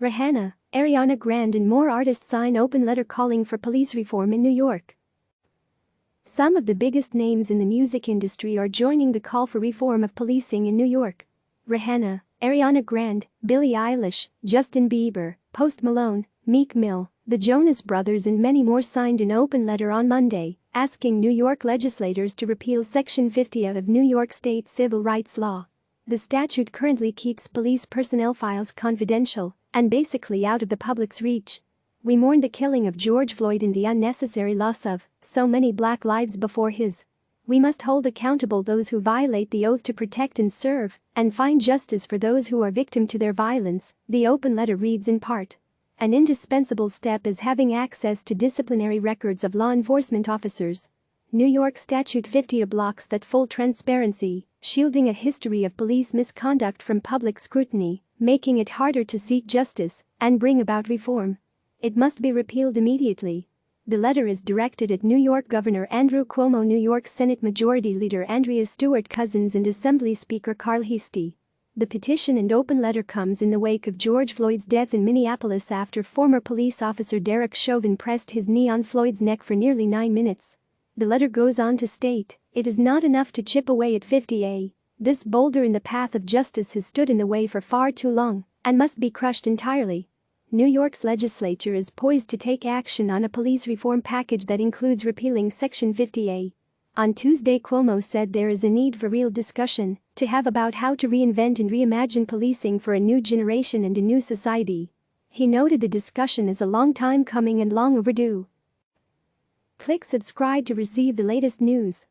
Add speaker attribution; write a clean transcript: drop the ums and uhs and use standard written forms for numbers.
Speaker 1: Rihanna, Ariana Grande and more artists sign open letter calling for police reform in New York. Some of the biggest names in the music industry are joining the call for reform of policing in New York. Rihanna, Ariana Grande, Billie Eilish, Justin Bieber, Malone, Meek Mill, the Jonas Brothers and many more signed an open letter on Monday, asking New York legislators to repeal Section 50 of New York State civil rights law. The statute currently keeps police personnel files confidential and basically out of the public's reach. We mourn the killing of George Floyd and the unnecessary loss of so many black lives before his. We must hold accountable those who violate the oath to protect and serve, and find justice for those who are victim to their violence, the open letter reads in part. An indispensable step is having access to disciplinary records of law enforcement officers. New York Statute 50 blocks that full transparency, shielding a history of police misconduct from public scrutiny, making it harder to seek justice and bring about reform. It must be repealed immediately. The letter is directed at New York Governor Andrew Cuomo, New York Senate Majority Leader Andrea Stewart Cousins and Assembly Speaker Carl Heastie. The petition and open letter comes in the wake of George Floyd's death in Minneapolis after former police officer Derek Chauvin pressed his knee on Floyd's neck for nearly 9 minutes. The letter goes on to state, "It is not enough to chip away at 50A. This boulder in the path of justice has stood in the way for far too long and must be crushed entirely." New York's legislature is poised to take action on a police reform package that includes repealing Section 50A. On Tuesday, Cuomo said there is a need for real discussion to have about how to reinvent and reimagine policing for a new generation and a new society. He noted the discussion is a long time coming and long overdue. Click subscribe to receive the latest news.